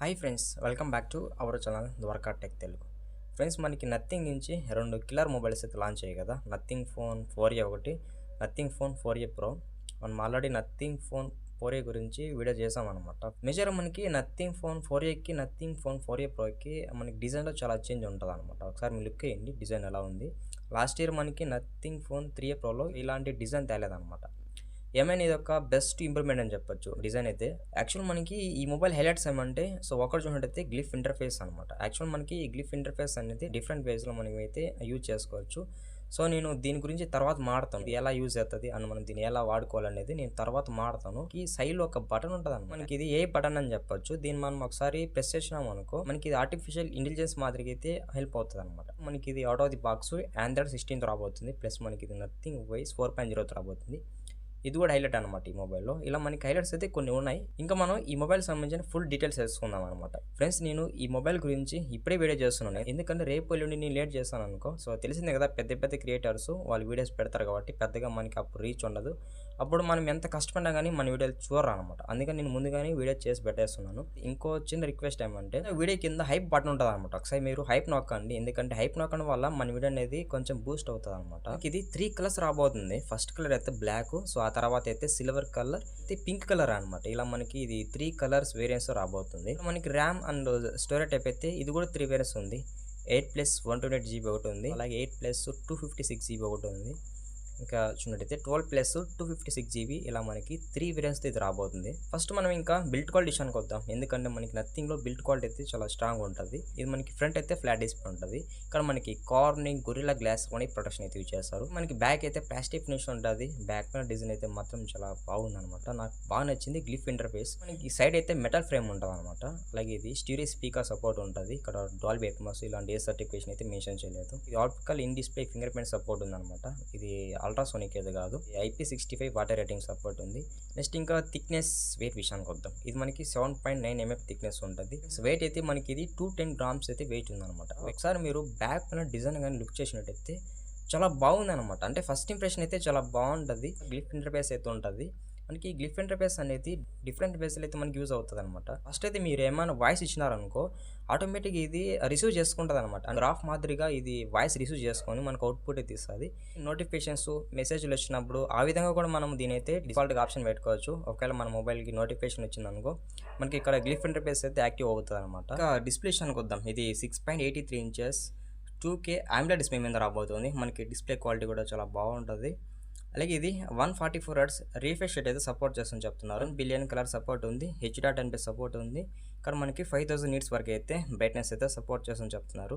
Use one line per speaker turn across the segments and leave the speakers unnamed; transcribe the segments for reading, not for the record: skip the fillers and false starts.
Hi friends, welcome back to our channel Dwaraka tech Telugu. Friends, మనకి nothing నుంచి రెండు killer mobiles అయితే లాంచ్ అయ్యాయి కదా. నథింగ్ ఫోన్ 4A ఒకటి, నథింగ్ ఫోన్ 4A ప్రో. మనం ఆల్రెడీ నథింగ్ ఫోన్ 4A గురించి వీడియో చేసామన్నమాట. మేజర్ మనకి నథింగ్ ఫోన్ 4Aకి నథింగ్ ఫోన్ 4A ప్రోకి మనకి డిజైన్లో చాలా చేంజ్ ఉంటుంది అనమాట. ఒకసారి మీరు లుక్ వేయండి డిజైన్ ఎలా ఉంది. లాస్ట్ ఇయర్ మనకి నథింగ్ ఫోన్ 3A ప్రోలో ఇలాంటి డిజైన్ తేలేదన్నమాట. ఏమైనా ఇది ఒక బెస్ట్ ఇంప్రూవ్మెంట్ అని చెప్పొచ్చు డిజైన్ అయితే. యాక్చువల్ మనకి ఈ మొబైల్ హైలైట్స్ ఏమంటే, సో ఒకటి చూసినట్టయితే గ్లిఫ్ ఇంటర్ఫేస్ అనమాట. యాక్చువల్ మనకి ఈ గ్లిఫ్ ఇంటర్ఫేస్ అనేది డిఫరెంట్ వేస్లో మనం అయితే యూజ్ చేసుకోవచ్చు. సో నేను దీని గురించి తర్వాత మాడతాను, ఇది ఎలా యూజ్ అవుతుంది అని, మనం దీన్ని ఎలా వాడుకోవాలనేది నేను తర్వాత మాడతాను. ఈ సైడ్లో ఒక బటన్ ఉంటుంది అనమాట. మనకి ఇది ఏ బటన్ అని చెప్పొచ్చు. దీన్ని మనం ఒకసారి ప్రెస్ చేసినాం అనుకో, మనకి ఇది ఆర్టిఫిషియల్ ఇంటెలిజెన్స్ మాదిరిగా అయితే హెల్ప్ అవుతుంది అనమాట. మనకి ఇది out of the box Android 16 రాబోతుంది. ప్లస్ మనకి ఇది నథింగ్ వైస్ 4.0 రాబోతుంది. ఇది కూడా హైలైట్ అనమాట ఈ మొబైల్లో. ఇలా మనకి హైలైట్స్ అయితే కొన్ని ఉన్నాయి. ఇంకా మనం ఈ మొబైల్ సంబంధించిన ఫుల్ డీటెయిల్స్ తెలుసుకుందాం అనమాట. ఫ్రెండ్స్, నేను ఈ మొబైల్ గురించి ఇప్పుడే వీడియో చేస్తున్నాను, ఎందుకంటే రేపు ఎల్లుండి నేను లేట్ చేస్తాను అనుకో. సో తెలిసిందే కదా, పెద్ద పెద్ద క్రియేటర్స్ వాళ్ళు వీడియోస్ పెడతారు కాబట్టి పెద్దగా మనకి అప్పుడు రీచ్ ఉండదు. అప్పుడు మనం ఎంత కష్టపడినా కానీ మన వీడియోలు చూడరు అనమాట. అందుకని నేను ముందుగానే వీడియో చేసి పెట్టేస్తున్నాను. ఇంకో చిన్న రిక్వెస్ట్ ఏమంటే, వీడియో కింద హైప్ బటన్ ఉంటుంది అనమాట. ఒకసారి మీరు హైప్ నొక్కండి, ఎందుకంటే హైప్ నొక్కడం వల్ల మన వీడియో అనేది కొంచెం బూస్ట్ అవుతుంది అనమాట. ఇది 3 కలర్స్ రాబోతుంది. ఫస్ట్ కలర్ అయితే బ్లాక్, సో ఆ తర్వాత అయితే సిల్వర్ కలర్, అయితే పింక్ కలర్ అనమాట. ఇలా మనకి ఇది 3 కలర్స్ వేరియంట్స్ రాబోతుంది. మనకి ర్యామ్ అండ్ స్టోరేజ్ టైప్ అయితే ఇది కూడా 3 వేరియంట్స్ ఉంది. 8+128GB ఒకటి ఉంది, అలాగే 8+256GB ఒకటి ఉంది. ఇంకా చూసినట్టయితే 12+256GB, ఇలా మనకి 3 వేరియంట్స్ ఇది రాబోతుంది. ఫస్ట్ మనం ఇంకా బిల్డ్ క్వాలిటీ విషయానికి వద్దాం, ఎందుకంటే మనకి నథింగ్లో బిల్డ్ క్వాలిటీ అయితే చాలా స్ట్రాంగ్ ఉంటుంది. ఇది మనకి ఫ్రంట్ అయితే ఫ్లాట్ డిస్ప్లే ఉంటుంది. ఇక్కడ మనకి కార్నింగ్ గొరిల్లా గ్లాస్ అని ప్రొటెక్షన్ అయితే యూజ్ చేస్తారు. మనకి బ్యాక్ అయితే ప్లాస్టిక్ ఫినిష్ ఉంటుంది. బ్యాక్ పైన డిజైన్ అయితే మాత్రం చాలా బాగుంది అనమాట. నాకు బాగా నచ్చింది గ్లిఫ్ ఇంటర్ఫేస్. మనకి సైడ్ అయితే మెటల్ ఫ్రేమ్ ఉంటుంది అనమాట. అలాగే ఇది స్టీరియో స్పీకర్ సపోర్ట్ ఉంటుంది. ఇక్కడ డాల్బీ అట్మాస్ ఇలాంటి ఏ సర్టిఫికేషన్ అయితే మెన్షన్ చేయలేదు. ఇది optical in display finger print support ఉంది అనమాట. ఇది అల్ట్రాసోనిక్ ఏది కాదు. IP65 వాటర్ రేటింగ్ సపోర్ట్ ఉంది. నెక్స్ట్ ఇంకా థిక్నెస్ వెయిట్ విషయానికి వద్దాం. ఇది మనకి 7.9 mm థిక్నెస్ ఉంటుంది. వెయిట్ అయితే మనకి ఇది 210 grams అయితే వెయిట్ ఉందన్నమాట. ఒకసారి మీరు బ్యాక్ పైన డిజైన్ కానీ లుక్ చేసినట్టయితే చాలా బాగుంది అనమాట. అంటే ఫస్ట్ ఇంప్రెషన్ అయితే చాలా బాగుంటుంది. గ్లిఫ్ ఇంటర్ఫేస్ అయితే ఉంటుంది. మనకి గ్లిఫ్ ఇంటర్ఫేస్ అనేది డిఫరెంట్ వేస్లో అయితే మనకి యూజ్ అవుతుంది అనమాట. ఫస్ట్ అయితే మీరు ఏమైనా వాయిస్ ఇచ్చినారనుకో, ఆటోమేటిక్గా ఇది రిసీవ్ చేసుకుంటుంది అనమాట. గ్రాఫ్ మాదిరిగా ఇది వాయిస్ రిసీవ్ చేసుకొని మనకు అవుట్పుట్ అయితే ఇస్తుంది. నోటిఫికేషన్స్ మెసేజ్లు వచ్చినప్పుడు ఆ విధంగా కూడా మనం దీని అయితే డిఫాల్ట్గా ఆప్షన్ పెట్టుకోవచ్చు. ఒకవేళ మన మొబైల్కి నోటిఫికేషన్ వచ్చిందనుకో, మనకి ఇక్కడ గ్లిఫ్ ఇంటర్ఫేస్ అయితే యాక్టివ్ అవుతుంది అనమాట. ఇంకా డిస్ప్లే విషయానికి వద్దాం. ఇది 6.83 inches 2K AMOLED డిస్ప్లే మీద రాబోతుంది. మనకి డిస్ప్లే క్వాలిటీ కూడా చాలా బాగుంటుంది. అలాగే ఇది 144Hz రీఫ్రెష్ రేట్ అయితే సపోర్ట్ చేస్తుందని చెప్తున్నారు. 1 బిలియన్ కలర్ సపోర్ట్ ఉంది. H.10 సపోర్ట్ ఉంది. ఇక్కడ మనకి 5000 nits వరకు అయితే బ్రైట్నెస్ అయితే సపోర్ట్ చేస్తుందని చెప్తున్నారు.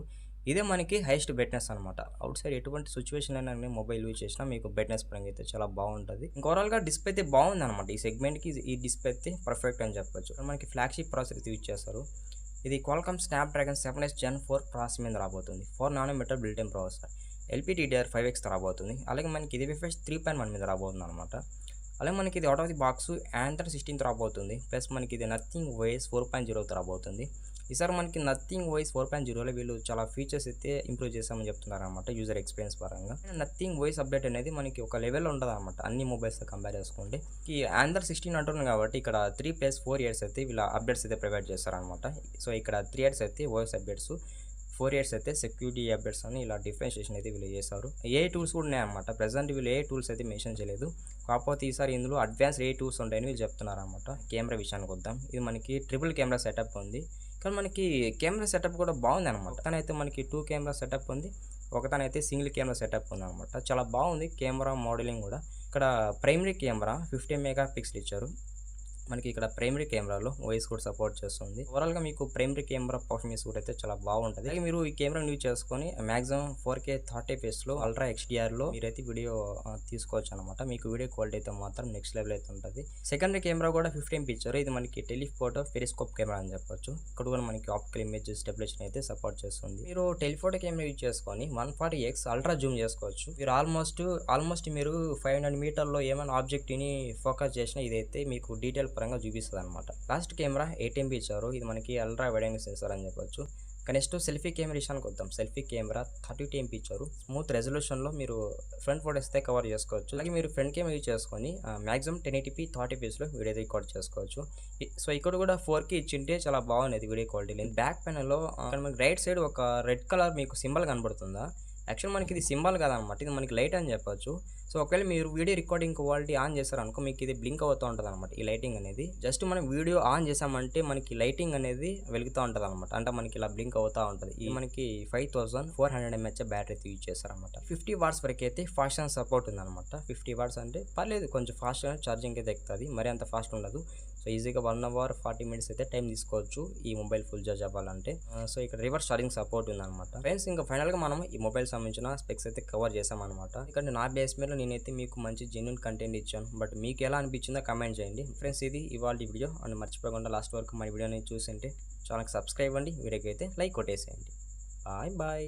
ఇదే మనకి హైయెస్ట్ బ్రైట్నెస్ అనమాట. అవుట్ సైడ్ ఎటువంటి సిచ్యువేషన్ అయినా మొబైల్ యూజ్ చేసినా మీకు బ్రైట్నెస్ పరంగా అయితే చాలా బాగుంటుంది. ఓవరాల్గా డిస్ప్లే అయితే బాగుంది అనమాట. ఈ సెగ్మెంట్కి ఈ డిస్ప్లే అయితే పర్ఫెక్ట్ అని చెప్పొచ్చు. మనకి ఫ్లాగ్షిప్ ప్రాసెసర్ అయితే యూజ్ చేస్తారు. ఇది Qualcomm Snapdragon 7S Gen 4 processor మీద రాబోతుంది. 4nm built-in processor. LPDDR5X రాబోతుంది. అలాగే మనకి ఇది UFS 3.1 మీద రాబోతుంది అనమాట. అలాగే మనకి ఇది out of the box Android 16 రాబోతుంది. ప్లస్ మనకి ఇది నథింగ్ OS 4.0 రాబోతుంది. ఈసారి మనకి నథింగ్ OS 4.0లో వీళ్ళు చాలా ఫీచర్స్ అయితే ఇంప్రూవ్ చేస్తామని చెప్తున్నారు అనమాట, యూజర్ ఎక్స్పీరియన్స్ పరంగా. నథింగ్ OS అప్డేట్ అనేది మనకి ఒక లెవెల్లో ఉంటుంది అనమాట, అన్ని మొబైల్స్తో కంపేర్ చేసుకుంటే. ఈ ఆండ్రాయిడ్ 16 అంటున్నాం కాబట్టి ఇక్కడ 3+4 years అయితే వీళ్ళ అప్డేట్స్ అయితే ప్రొవైడ్ చేస్తారనమాట. సో ఇక్కడ 3 years అయితే OS అప్డేట్స్, 4 years అయితే సెక్యూరిటీ అప్డేట్స్ అని ఇలా డిఫరెన్షియేషన్ అయితే వీళ్ళు చేశారు. ఏ టూల్స్ కూడా ఉన్నాయన్నమాట. ప్రజెంట్ వీళ్ళు ఏ టూల్స్ అయితే మెన్షన్ చేయలేదు. కాకపోతే ఈసారి ఇందులో అడ్వాన్స్ ఏ టూల్స్ ఉంటాయని వీళ్ళు చెప్తున్నారు అనమాట. కెమెరా విషయానికి వద్దాం. ఇది మనకి ట్రిపుల్ కెమెరా సెటప్ ఉంది. కానీ మనకి కెమెరా సెటప్ కూడా బాగుంది అనమాట. తనైతే మనకి 2 కెమెరా సెటప్ ఉంది, ఒకతనైతే సింగిల్ కెమెరా సెటప్ ఉంది అనమాట. చాలా బాగుంది కెమెరా మోడలింగ్ కూడా. ఇక్కడ ప్రైమరీ కెమెరా 50 MP ఇచ్చారు. మనకి ఇక్కడ ప్రైమరీ కెమెరాలో OS కూడా సపోర్ట్ చేస్తుంది. ఓవరాల్గా మీకు ప్రైమరీ కెమెరా పర్ఫార్మెన్స్ కూడా అయితే చాలా బాగుంటుంది. అలాగే మీరు ఈ కెమెరాని యూజ్ చేసుకొని మాక్సిమం 4K 30 fps అల్ట్రా HDRలో మీరైతే వీడియో తీసుకోవచ్చు అనమాట. మీకు వీడియో క్వాలిటీ అయితే మాత్రం నెక్స్ట్ లెవెల్ అయితే ఉంటుంది. సెకండరీ కెమెరా కూడా 50 MP ఇచ్చారు. ఇది మనకి టెలిఫోటో పెరిస్కోప్ కెమెరా అని చెప్పొచ్చు. ఇక్కడ కూడా మనకి ఆప్టికల్ ఇమేజ్ స్టెబిలైజేషన్ అయితే సపోర్ట్ చేస్తుంది. మీరు టెలిఫోటో కెమెరా యూజ్ చేసుకొని 140x అల్ట్రా జూమ్ చేసుకోవచ్చు. మీరు ఆల్మోస్ట్ మీరు 500 మీటర్లో ఏమైనా ఆబ్జెక్ట్ని ఫోకస్ చేసినా ఇదైతే మీకు డీటెయిల్ పరంగా చూపిస్తుంది అనమాట. లాస్ట్ కెమెరా 8 MP ఇచ్చారు. ఇది మనకి అల్ట్రా వైడ్ యాంగిల్ సెన్సార్ అని చెప్పొచ్చు. నెక్స్ట్ సెల్ఫీ కెమెరా విషయానికి వద్దాం. సెల్ఫీ కెమెరా 32 ఎంపీ ఇచ్చారు. స్మూత్ రెజల్యూషన్‌లో మీరు ఫ్రంట్ ఫోటోస్ అయితే కవర్ చేసుకోవచ్చు. అలాగే మీరు ఫ్రంట్ కెమెరా యూజ్ చేసుకొని మాక్సిమం 1080p 30 fpsలో వీడియో రికార్డ్ చేసుకోవచ్చు. సో ఇక్కడ కూడా 4K ఇచ్చింటే చాలా బాగుండేది వీడియో క్వాలిటీ. బ్యాక్ ప్యానెల్‌లో అక్కడ మనకి రైట్ సైడ్ ఒక రెడ్ కలర్ మీకు సింబల్ కనబడుతుందా? యాక్చువల్ మనకి ఇది సింబల్ కాదనమాట. ఇది మనకి లైట్ అని చెప్పొచ్చు. సో ఒకవేళ మీరు వీడియో రికార్డింగ్ క్వాలిటీ ఆన్ చేశారనుకో మీకు ఇది బ్లింక్ అవుతూ ఉంటదనమాట. ఈ లైటింగ్ అనేది జస్ట్ మనం వీడియో ఆన్ చేసామంటే మనకి లైటింగ్ అనేది వెలుగుతూ ఉంటదనమాట. అంటే మనకి ఇలా బ్లింక్ అవుతూ ఉంటది. ఇది మనకి 5400 mAh బ్యాటరీతో యూజ్ చేస్తారనమాట. 50 వాట్స్ వరకు అయితే ఫాస్ట్ ఛార్జింగ్ సపోర్ట్ ఉందనమాట. 50 వాట్స్ అంటే పర్లేదు, కొంచెం ఫాస్ట్‌గా ఛార్జింగ్ అయితే ఎక్కుతది. మరి అంత ఫాస్ట్ ఉండదు. సో ఈజీగా 1 అవర్ 40 మినిట్స్ అయితే టైం తీసుకోవచ్చు ఈ మొబైల్ ఫుల్ చార్జ్ అవ్వాలంటే. సో ఇక్కడ రివర్స్ ఛార్జింగ్ సపోర్ట్ ఉందనమాట. ఫ్రెండ్స్ ఇంకా ఫైనల్‌గా మనం ఈ మొబైల్ సంబంధించిన స్పెక్స్ అయితే కవర్ చేసామనమాట. ఎందుకంటే నా బేస్ మీద నేనైతే మీకు మంచి జెన్యూన్ కంటెంట్ ఇచ్చాను. బట్ మీకు ఎలా అనిపించిందో కామెంట్ చేయండి. ఫ్రెండ్స్ ఇది ఇవాల్టి వీడియో. అండ్ మర్చిపోకుండా లాస్ట్ వరకు మన వీడియోని చూసింటే ఛానల్‌కి సబ్స్క్రైబ్ అవ్వండి. వీడియోకి అయితే లైక్ కొట్టేసేయండి. Bye bye.